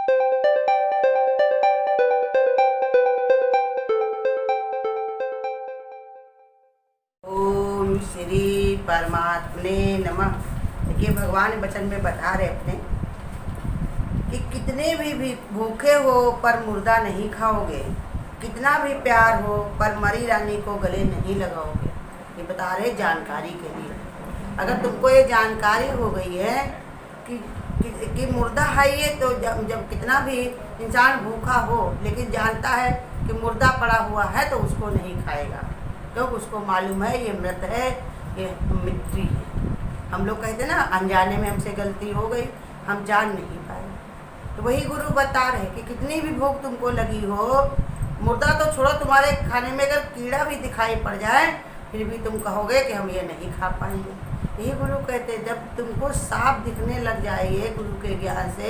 ओम श्री परमात्मने नमः। देखिए भगवान वचन में बता रहे अपने कि कितने भी भूखे हो पर मुर्दा नहीं खाओगे, कितना भी प्यार हो पर मरी रानी को गले नहीं लगाओगे। ये बता रहे जानकारी के लिए। अगर तुमको ये जानकारी हो गई है कि मुर्दा है ये, तो जब कितना भी इंसान भूखा हो लेकिन जानता है कि मुर्दा पड़ा हुआ है तो उसको नहीं खाएगा, क्योंकि उसको मालूम है ये मृत है, ये मिट्टी है। हम लोग कहते ना अनजाने में हमसे गलती हो गई, हम जान नहीं पाए। तो वही गुरु बता रहे कि कितनी भी भूख तुमको लगी हो, मुर्दा तो छोड़ो, तुम्हारे खाने में अगर कीड़ा भी दिखाई पड़ जाए फिर भी तुम कहोगे कि हम ये नहीं खा पाएंगे। यही गुरु कहते जब तुमको साफ दिखने लग जाए गुरु के ज्ञान से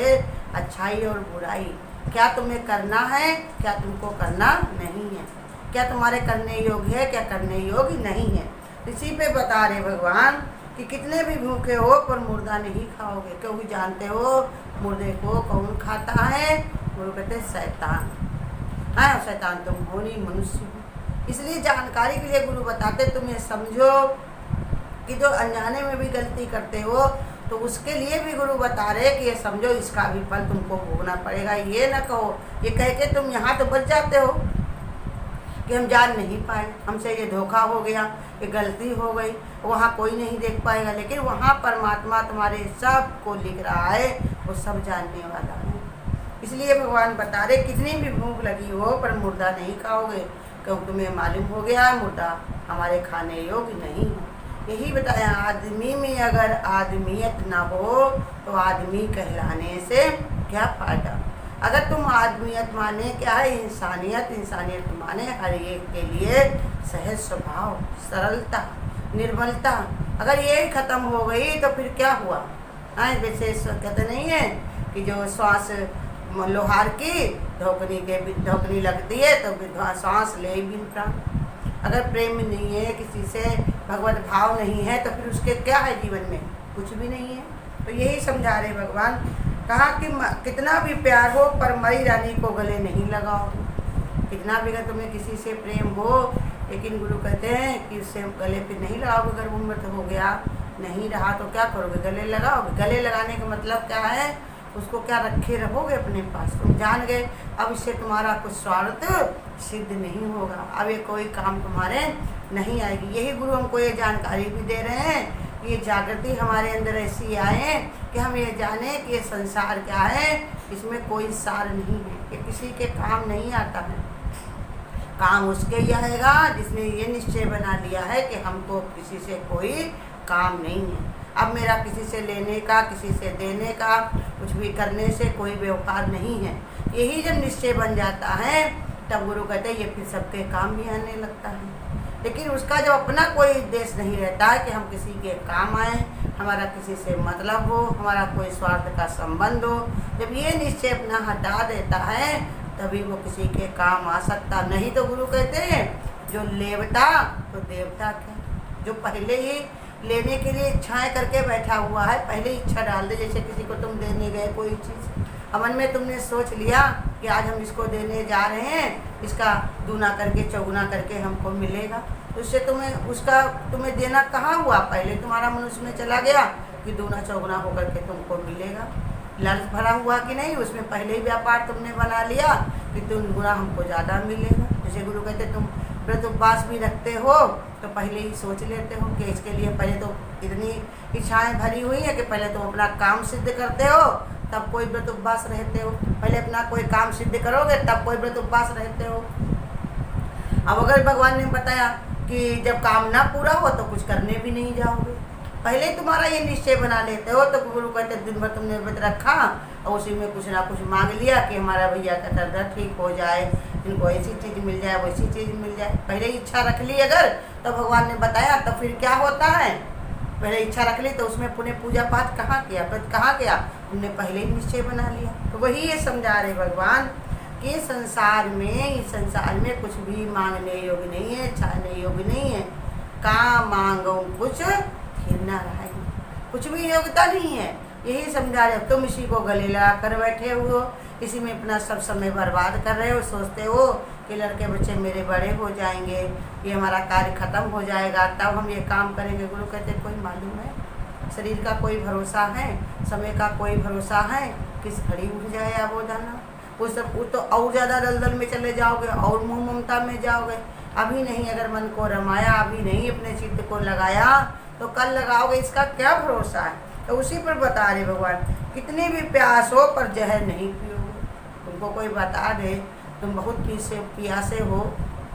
अच्छाई और बुराई, क्या तुम्हें करना है, क्या तुमको करना नहीं है, क्या तुम्हारे करने योग्य है, क्या करने योग्य नहीं है। इसी पे बता रहे भगवान कि कितने भी भूखे हो पर मुर्दा नहीं खाओगे, क्योंकि जानते हो मुर्दे को कौन खाता है। गुरु कहते शैतान। हाँ, शैतान तुम हो नहीं, मनुष्य हो। इसलिए जानकारी के लिए गुरु बताते तुम ये समझो कि जो अनजाने में भी गलती करते हो तो उसके लिए भी गुरु बता रहे कि ये समझो इसका भी फल तुमको भोगना पड़ेगा। ये ना कहो, ये कह के तुम यहाँ तो बच जाते हो कि हम जान नहीं पाए, हमसे ये धोखा हो गया, ये गलती हो गई, वहाँ कोई नहीं देख पाएगा। लेकिन वहाँ परमात्मा तुम्हारे सब को लिख रहा है, वो सब जानने वाला है। इसलिए भगवान बता रहे कितनी भी भूख लगी हो पर मुर्दा नहीं खाओगे, क्योंकि तुम्हें मालूम हो गया मुर्दा हमारे खाने योग्य नहीं है। यही बताया आदमी में अगर आदमियत ना हो तो आदमी कहलाने से क्या फ़ायदा। अगर तुम आदमियत माने क्या है, इंसानियत, इंसानियत माने हर एक के लिए सहज स्वभाव, सरलता, निर्मलता। अगर ये खत्म हो गई तो फिर क्या हुआ। हाँ, जैसे कहते नहीं है कि जो श्वास लोहार की धोकनी लगती है तो श्वास ले भी प्राण। अगर प्रेम नहीं है, किसी से भगवत भाव नहीं है तो फिर उसके क्या है जीवन में, कुछ भी नहीं है। तो यही समझा रहे भगवान, कहा कि कितना भी प्यार हो पर मरी रानी को गले नहीं लगाओ। कितना भी अगर तुम्हें किसी से प्रेम हो, लेकिन गुरु कहते हैं कि उससे गले पे नहीं लगाओगे। अगर वो मृत हो गया, नहीं रहा तो क्या करोगे, गले लगाओगे। गले लगाने का मतलब क्या है, उसको क्या रखे रहोगे अपने पास। तुम जान गए अब इससे तुम्हारा कुछ स्वार्थ सिद्ध नहीं होगा, अब ये कोई काम तुम्हारे नहीं आएगी। यही गुरु हमको ये जानकारी भी दे रहे हैं, ये जागृति हमारे अंदर ऐसी आए कि हम ये जाने कि ये संसार क्या है, इसमें कोई सार नहीं है, कि किसी के काम नहीं आता है। काम उसके ही आएगा जिसने ये निश्चय बना लिया है कि हमको किसी से कोई काम नहीं है। अब मेरा किसी से लेने का, किसी से देने का, कुछ भी करने से कोई व्यवहार नहीं है। यही जब निश्चय बन जाता है तब गुरु कहते हैं ये फिर सबके काम भी आने लगता है। लेकिन उसका जो अपना कोई उद्देश्य नहीं रहता है कि हम किसी के काम आए, हमारा किसी से मतलब हो, हमारा कोई स्वार्थ का संबंध हो, जब ये निश्चय अपना हटा देता है तभी वो किसी के काम आ सकता। नहीं तो गुरु कहते हैं जो लेवता तो देवता क्या, जो पहले ही लेने के लिए इच्छाएं करके बैठा हुआ है, पहले इच्छा डाल दे। जैसे किसी को तुम देने गए कोई चीज़, मन में तुमने सोच लिया कि आज हम इसको देने जा रहे हैं, इसका दूना करके चौगुना करके हमको मिलेगा, तो उससे तुम्हें देना कहाँ हुआ। पहले तुम्हारा मन उसमें चला गया कि दूना चौगुना होकर के तुमको मिलेगा। लालच भरा हुआ कि नहीं, उसमें पहले ही व्यापार तुमने बना लिया कि तुम गुना हमको ज़्यादा मिलेगा। जैसे गुरु कहते तुम व्रत उपवास भी रखते हो तो पहले ही सोच लेते हो कि इसके लिए पहले तो इतनी इच्छाएं भरी हुई है कि पहले तुम अपना काम सिद्ध करते हो तब कोई व्रत उपवास रहते हो। पहले अपना कोई काम सिद्ध करोगे तब कोई व्रत उपवास रहते हो। अब अगर भगवान ने बताया कि जब काम ना पूरा हो तो कुछ करने भी नहीं जाओगे, पहले तुम्हारा ये निश्चय बना लेते हो, तो गुरु कहते दिन भर तुमने व्रत रखा और उसी में कुछ ना कुछ मांग लिया कि हमारा भैया का दर्द ठीक हो जाए, इनको ऐसी चीज़ मिल जाए, वैसी चीज़ मिल जाए। पहले इच्छा रख ली अगर, तो भगवान ने बताया तो फिर क्या होता है, पहले इच्छा रख ली तो उसमें पुण्य पूजा पाठ कहाँ किया, व्रत कहाँ किया, तुमने पहले ही निश्चय बना लिया। तो वही ये समझा रहे भगवान कि संसार में कुछ भी मांगने योग्य नहीं है, चाहने योग्य नहीं है। कहाँ मांगो कुछ फिर ना रहे, कुछ भी योग्यता नहीं है। यही समझा रहे हो। तुम इसी को गले लगा कर बैठे हो, इसी में अपना सब समय बर्बाद कर रहे हो। सोचते हो कि लड़के बच्चे मेरे बड़े हो जाएंगे, ये हमारा कार्य खत्म हो जाएगा, तब हम ये काम करेंगे। गुरु कहते कोई मालूम है, शरीर का कोई भरोसा है, समय का कोई भरोसा है, किस घड़ी उठ जाए आप वो जाना। वो तो और ज़्यादा दलदल में चले जाओगे और मोह ममता में जाओगे। अभी नहीं अगर मन को रमाया, अभी नहीं अपने चित्त को लगाया तो कल लगाओगे, इसका क्या भरोसा है। तो उसी पर बता रहे भगवान, कितनी भी प्यास हो पर जहर नहीं पियोगे। तुमको कोई बता दे तुम बहुत प्यासे हो,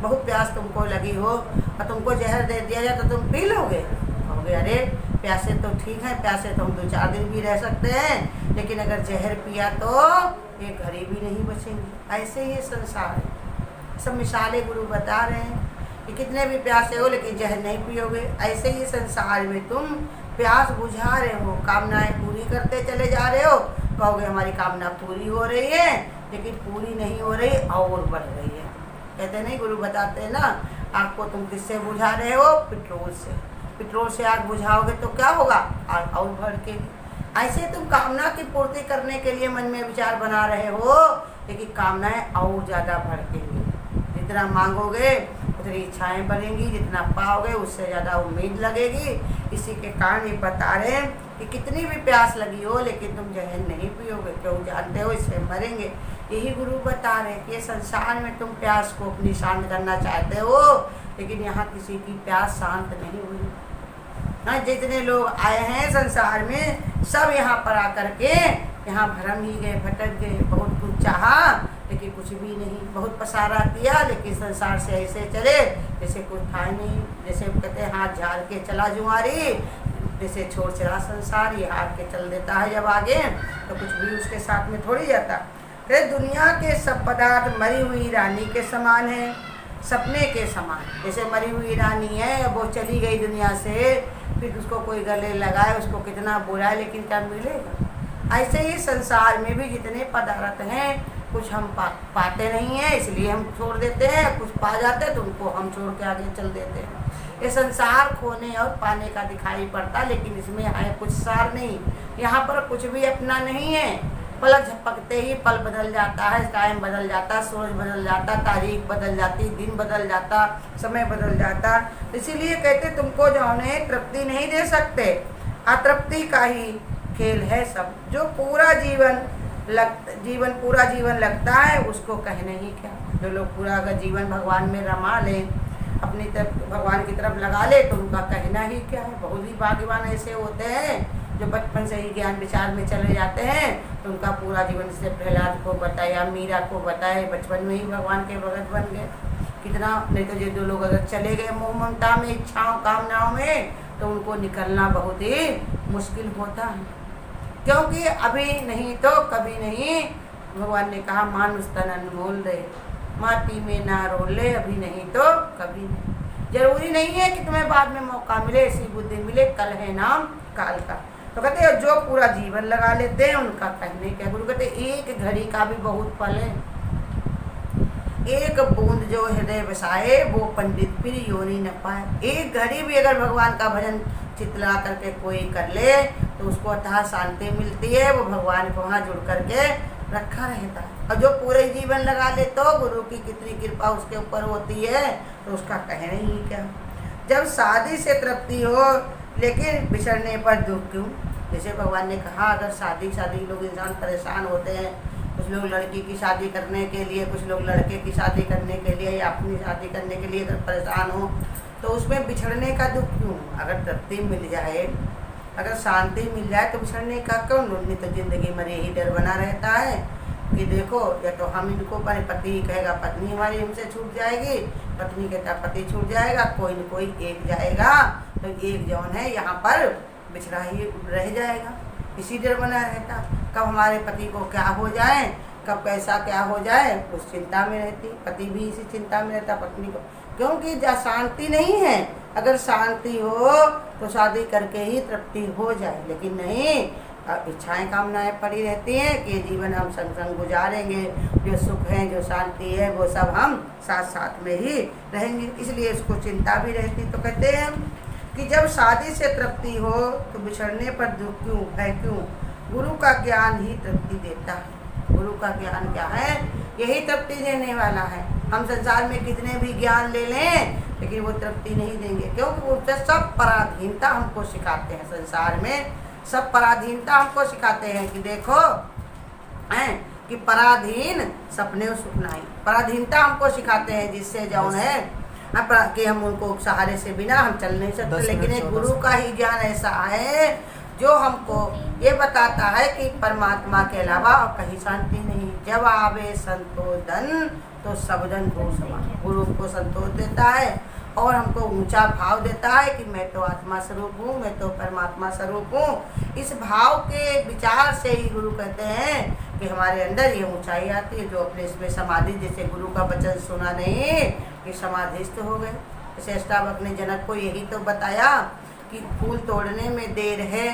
बहुत प्यास तुमको लगी हो और तुमको जहर दे दिया जाए तो तुम पी लोगे। कहोगे अरे प्यासे तो ठीक है, प्यासे तो हम 2-4 दिन भी रह सकते हैं, लेकिन अगर जहर पिया तो एक घड़ी भी नहीं बचेंगे। ऐसे ही संसार है। सब मिसालें गुरु बता रहे हैं कि कितने भी प्यासे हो लेकिन जहर नहीं पियोगे। ऐसे ही संसार में तुम प्यास बुझा रहे हो, कामनाएं पूरी करते चले जा रहे हो। कहोगे हमारी कामना पूरी हो रही है, लेकिन पूरी नहीं हो रही और बढ़ रही है। कहते नहीं गुरु बताते हैं ना, आग को तुम किससे बुझा रहे हो? पेट्रोल से। पेट्रोल से आग बुझाओगे तो क्या होगा? आग और भड़केगी। ऐसे तुम कामना की पूर्ति करने के लिए मन में विचार बना रहे हो, लेकिन कामनाएं और ज़्यादा भड़केंगी। जितना मांगोगे उतनी इच्छाएं बढ़ेंगी, जितना पाओगे उससे ज़्यादा उम्मीद लगेगी। इसी के कारण ये बता रहे हैं कि कितनी भी प्यास लगी हो लेकिन तुम जहर नहीं पियोगे, क्यों जानते हो इससे मरेंगे। यही गुरु बता रहे हैं कि संसार में तुम प्यास को अपनी शांत करना चाहते हो, लेकिन यहाँ किसी की प्यास शांत नहीं हुई ना। जितने लोग आए हैं संसार में सब यहाँ पर आकर के यहाँ भरम ही गए, भटक गए। बहुत कुछ चाहा लेकिन कुछ भी नहीं, बहुत पसारा किया लेकिन संसार से ऐसे चले जैसे कुछ था नहीं। जैसे कहते हैं हाथ झाड़ के चला जुआरी, जैसे छोड़ चला संसार, ये हार के चल देता है जब आगे तो कुछ भी उसके साथ में थोड़ी जाता। फिर दुनिया के सब पदार्थ मरी हुई रानी के समान है, सपने के समान। जैसे मरी हुई रानी है, वो चली गई दुनिया से, फिर उसको कोई गले लगाए, उसको कितना बुलाए, लेकिन क्या मिलेगा। ऐसे ही संसार में भी जितने पदार्थ हैं कुछ हम पाते नहीं हैं इसलिए हम छोड़ देते हैं, कुछ पा जाते हैं तो उनको हम छोड़ के आगे चल देते हैं। ये संसार खोने और पाने का दिखाई पड़ता, लेकिन इसमें है कुछ सार नहीं। यहाँ पर कुछ भी अपना नहीं है। पलक झपकते ही पल बदल जाता है, टाइम बदल जाता, सूरज बदल जाता, तारीख बदल जाती, दिन बदल जाता, समय बदल जाता। इसीलिए कहते तुमको जो है तृप्ति नहीं दे सकते, अतृप्ति का ही खेल है सब। जो पूरा पूरा जीवन लगता है उसको कहने ही क्या। जो लोग पूरा अगर जीवन भगवान में रमा लें, अपनी तरफ भगवान की तरफ लगा ले तो उनका कहना ही क्या है। बहुत ही भाग्यवान ऐसे होते हैं जो बचपन से ही ज्ञान विचार में चले जाते हैं, तो उनका पूरा जीवन से प्रहलाद को बताया, मीरा को बताए, बचपन में ही भगवान के भगत बन गए। कितना नहीं तो ये दो लोग अगर चले गए मोह ममता में, इच्छाओं कामनाओं में, तो उनको निकलना बहुत ही मुश्किल होता है। क्योंकि अभी नहीं तो कभी नहीं। भगवान ने कहा मानुष तन अनमोल दे, माटी में ना रोले, अभी नहीं तो कभी नहीं। जरूरी नहीं है कि तुम्हें बाद में मौका मिले, ऐसी बुद्धि मिले, कल है नाम काल का। तो कहते हैं जो पूरा जीवन लगा लेते हैं उनका कहने क्या। गुरु कहते एक घड़ी का भी बहुत फल है। एक बूंद जो हृदय बसाए वो पंडित फिर योनि न पाए। एक घड़ी भी अगर भगवान का भजन चितला करके कोई कर ले तो उसको अतः शांति मिलती है, वो भगवान को वहाँ जुड़ करके रखा रहता है। और जो पूरे जीवन लगा ले तो गुरु की कितनी कृपा उसके ऊपर होती है, तो उसका कहना ही क्या। जब शादी से तृप्ति हो लेकिन बिछड़ने पर दुख क्यों। जैसे भगवान ने कहा अगर शादी लोग इंसान परेशान होते हैं, कुछ लोग लड़की की शादी करने के लिए, कुछ लोग लड़के की शादी करने के लिए या अपनी शादी करने के लिए अगर परेशान हो तो उसमें बिछड़ने का दुख क्यों। अगर तृप्ति मिल जाए, अगर शांति मिल जाए तो बिछड़ने का क्यों। नहीं तो जिंदगी में यही डर बना रहता है कि देखो या तो हम इनको पति कहेगा पत्नी हमारी हमसे छूट जाएगी, पत्नी कहता पति छूट जाएगा, कोई न कोई एक जाएगा, तो एक जौन है यहाँ पर बिछड़ा ही रह जाएगा। इसी डर बना रहता, कब हमारे पति को क्या हो जाए, कब कैसा क्या हो जाए, उस चिंता में रहती। पति भी इसी चिंता में रहता पत्नी को, क्योंकि जहाँ शांति नहीं है। अगर शांति हो तो शादी करके ही तृप्ति हो जाए, लेकिन नहीं, इच्छाएं कामनाएं पड़ी रहती हैं कि जीवन हम संग संग गुजारेंगे, जो सुख है जो शांति है वो सब हम साथ साथ में ही रहेंगे, इसलिए इसको चिंता भी रहती। तो कहते हैं कि जब शादी से तृप्ति हो तो बिछड़ने पर दुख क्यों, भय क्यों। गुरु का ज्ञान ही तृप्ति देता है। गुरु का ज्ञान क्या है? यही तृप्ति देने वाला है। हम संसार में कितने भी ज्ञान ले लें लेकिन वो तृप्ति नहीं देंगे, क्योंकि वो सब पराधीनता हमको सिखाते हैं। संसार में सब पराधीनता हमको सिखाते हैं कि देखो हैं कि पराधीन सपने सुख नहीं। पराधीनता हमको सिखाते हैं जिससे जौन है कि हम उनको सहारे से बिना हम चल नहीं सकते। लेकिन एक गुरु का ही ज्ञान ऐसा है जो हमको ये बताता है कि परमात्मा के अलावा और कहीं शांति नहीं। जब आवे संतोषन तो सबदन को समान। गुरु को संतोष देता है और हमको ऊंचा भाव देता है कि मैं तो आत्मा स्वरूप हूँ, मैं तो परमात्मा स्वरूप हूँ। इस भाव के विचार से ही गुरु कहते हैं कि हमारे अंदर ये ऊंचाई आती है। जो अपने इसमें समाधि, जैसे गुरु का वचन सुना नहीं कि समाधिस्थ हो गए। जैसे अष्टावक्र ने जनक को यही तो बताया कि फूल तोड़ने में देर है,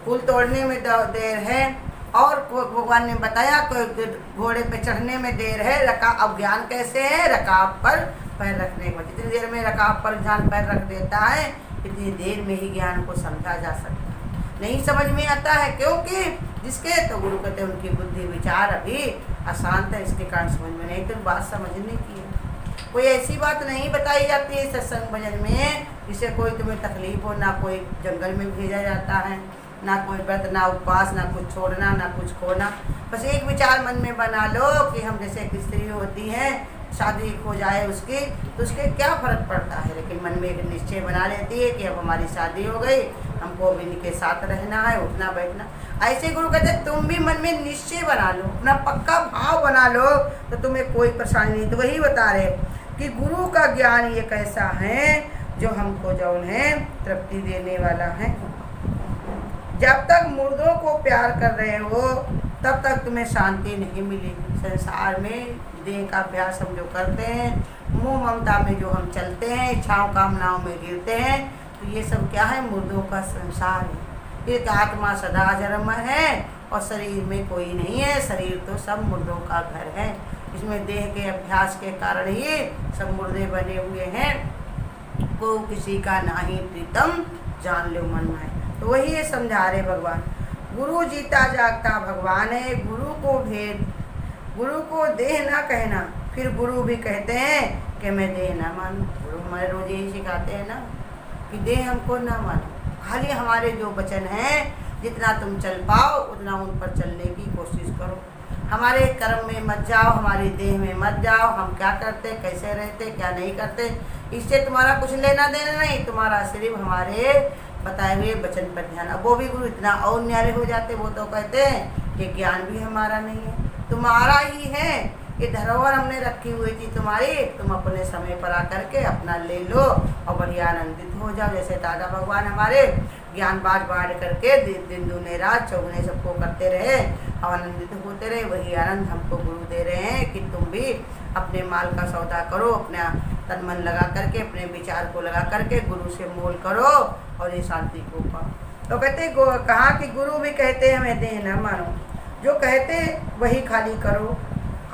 फूल तोड़ने में देर है, और भगवान ने बताया घोड़े पे चढ़ने में देर है। अब ज्ञान कैसे है? रकाब पर पैर रखने के बाद। जितनी देर में रकाब पर ध्यान पैर रख देता है इतनी देर में ही ज्ञान को समझा जा सकता है। नहीं समझ में आता है क्योंकि जिसके तो गुरु कहते हैं उनकी बुद्धि विचार अभी अशांत है, इसके कारण समझ में नहीं। तो बात समझने की है। कोई ऐसी बात नहीं बताई जाती है सत्संग भजन में जिससे कोई तुम्हें तकलीफ हो। ना कोई जंगल में भेजा जाता है, ना कोई व्रत, ना उपवास, ना कुछ छोड़ना, ना कुछ खोना। बस एक विचार मन में बना लो कि हम जैसे एक स्त्री होती है, शादी हो जाए उसकी तो उसके क्या फर्क पड़ता है, लेकिन मन में एक निश्चय बना लेती है कि अब हमारी शादी हो गई, हमको अब इनके साथ रहना है, उठना बैठना। ऐसे गुरु कहते हैं तुम भी मन में निश्चय बना लो, अपना पक्का भाव बना लो तो तुम्हें कोई परेशानी नहीं। तो वही बता रहे कि गुरु का ज्ञान ये कैसा है जो हमको जौन है तृप्ति देने वाला है। जब तक मुर्दों को प्यार कर रहे हो तब तक तुम्हें शांति नहीं मिलेगी। संसार में देह का अभ्यास हम जो करते हैं, मोह ममता में जो हम चलते हैं, इच्छाओं कामनाओं में गिरते हैं, तो ये सब क्या है? मुर्दों का संसार है। एक आत्मा सदा जन्म है और शरीर में कोई नहीं है। शरीर तो सब मुर्दों का घर है। इसमें देह के अभ्यास के कारण ही सब मुर्दे बने हुए हैं। को किसी का नाही प्रीतम जान लो मन में। तो वही ये समझा रहे भगवान। गुरु जीता जागता भगवान है। गुरु को भेद, गुरु को देह ना कहना। फिर गुरु भी कहते हैं कि मैं देह ना मानूं। गुरु हमारे रोज यही सिखाते हैं ना कि देह हमको ना मानो, खाली हमारे जो वचन हैं जितना तुम चल पाओ उतना उन पर चलने की कोशिश करो। हमारे कर्म में मत जाओ, हमारी देह में मत जाओ। हम क्या करते, कैसे रहते, क्या नहीं करते, इससे तुम्हारा कुछ लेना देना नहीं। तुम्हारा सिर्फ हमारे बताए हुए वचन पर ध्यान। अब वो भी गुरु इतना और न्यारे हो जाते, वो तो कहते हैं कि ज्ञान भी हमारा नहीं है, तुम्हारा ही है। ये धरोहर हमने रखी हुई थी तुम्हारी, तुम अपने समय पर आकर के अपना ले लो और बढ़िया आनंदित हो जाओ। जैसे दादा भगवान हमारे ज्ञान बांट करके दिन दूने रात चौगुने सबको करते रहे और आनंदित होते रहे, वही आनंद हमको गुरु दे रहे हैं कि तुम भी अपने माल का सौदा करो, अपना तन मन लगा करके, अपने विचार को लगा करके गुरु से मोल करो और ये शांति को पाओ। तो कहते कहा कि गुरु भी कहते हैं हमें देह न मानो, जो कहते वही खाली करो,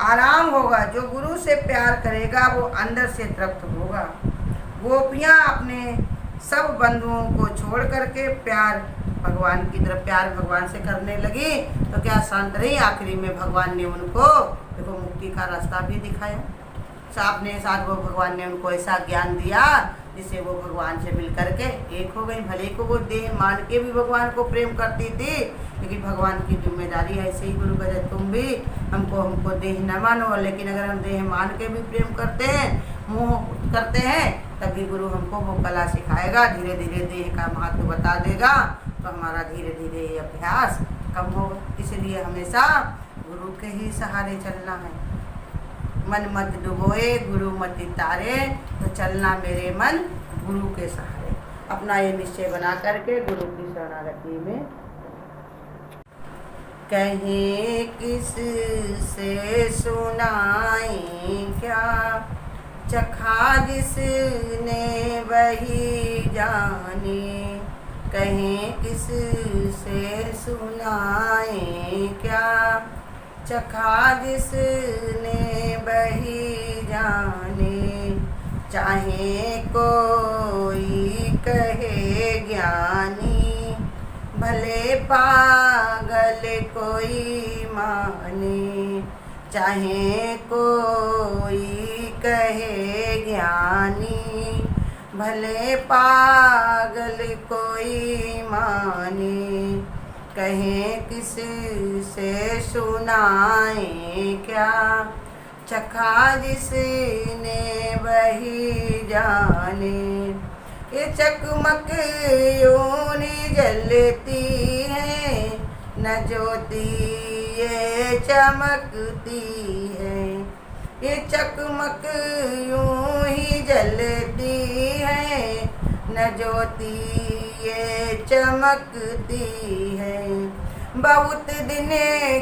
आराम होगा। जो गुरु से प्यार करेगा वो अंदर से तृप्त होगा। गोपियाँ अपने सब बंधुओं को छोड़ करके प्यार भगवान की तरफ, प्यार भगवान से करने लगी तो क्या शांत रही। आखिरी में भगवान ने उनको देखो मुक्ति का रास्ता भी दिखाया। अपने साथ वो भगवान ने उनको ऐसा ज्ञान दिया जिससे वो भगवान से मिल करके एक हो गई। भले को वो देह मान के भी भगवान को प्रेम करती थी, लेकिन भगवान की जिम्मेदारी ऐसे ही गुरु कहते तुम भी हमको देह न मानो, लेकिन अगर हम देह मान के भी प्रेम करते हैं, मोह करते हैं, तभी गुरु हमको वो कला सिखाएगा। धीरे धीरे देह का महत्व बता देगा तो हमारा धीरे धीरे ये अभ्यास कम होगा। इसलिए हमेशा गुरु के ही सहारे चलना है। मन मत डुबोए गुरु मत तारे, तो चलना मेरे मन गुरु के सहारे। अपना ये निश्चय बना करके गुरु की शरणागति में कहीं किस से सुनाई क्या, चखा जिसने वही जाने। कहीं किस से सुनाए क्या, चखा जिसने वही जाने। चाहे कोई कहे ज्ञानी, भले पागल कोई माने, चाहे कोई कहे ज्ञानी। भले पागल कोई माने, कहें किस से सुनाए क्या, चखा जिसने वही जाने। ये चकमक यूं नहीं जलती है, न ज्योति ये चमकती है। ये चकमक यूं ही जलती है, न ज्योति ये चमकती है। बहुत दिन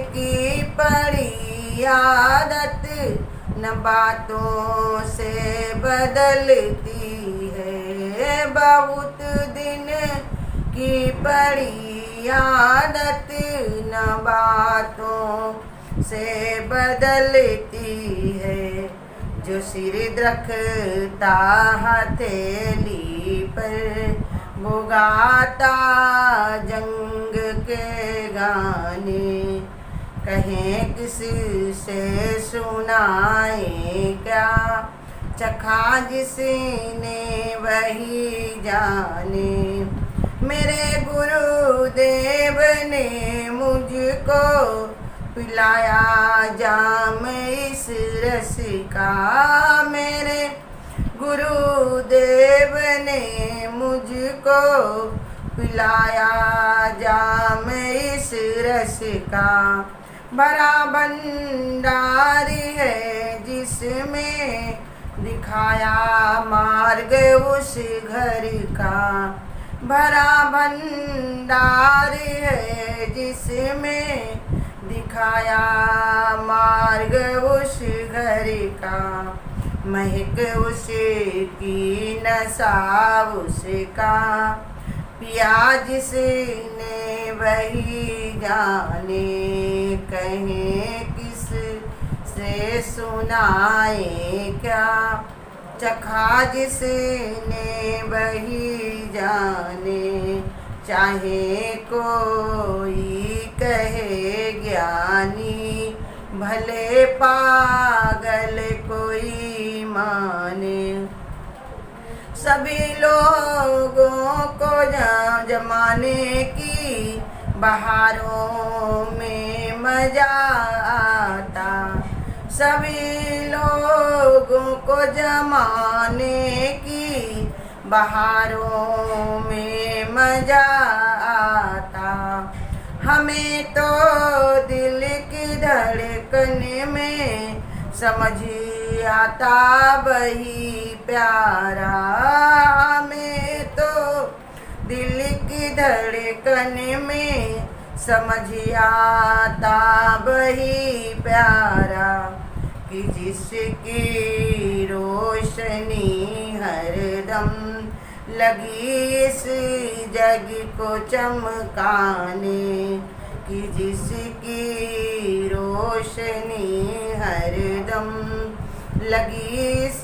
की पड़ी आदत, न बातों से बदलती है। बहुत दिन की पड़ी आदत, न बातों से बदलती है। जो सिर रखता हथेली पर, वो गाता जंग के गाने। कहें किस से सुनाए क्या, चखा जिसने वही जाने। मेरे गुरुदेव ने मुझको पिलाया जाम इस रस का। मेरे गुरुदेव ने मुझको पिलाया जाम इस रस का। भरा भंडारी है जिसमें दिखाया मार्ग उस घर का। भरा भंडार है जिसमें दिखाया मार्ग उस घर का। महक उसकी नशा उसका, पिया जिसने वही जाने। कहें किस से सुनाए क्या, चखा जिसने वही जाने। चाहे कोई कहे ज्ञानी, भले पागल कोई माने। सभी लोगों को जमाने की बहारों में मजा आता। सभी लोगों को जमाने की बहारों में मजा आता। हमें तो दिल की धड़कन में समझ आता वही प्यारा। हमें तो दिल की धड़कन में समझ आता वही प्यारा। कि जिसकी रोशनी हरदम लगी इस जग को चमकाने। कि जिसकी रोशनी हरदम लगी इस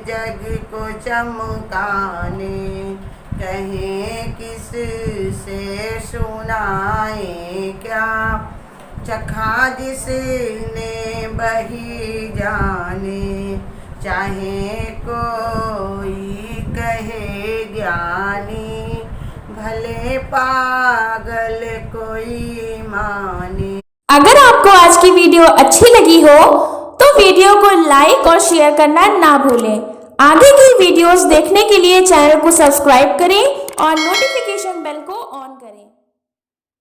जग को चमकाने। कहें किस से सुनाए क्या, चखा जिसने वही जाने। चाहे कोई कहे ज्ञानी, भले पागल कोई माने। अगर आपको आज की वीडियो अच्छी लगी हो तो वीडियो को लाइक और शेयर करना ना भूलें। आगे की वीडियोस देखने के लिए चैनल को सब्सक्राइब करें और नोटिफिकेशन बेल को ऑन करें।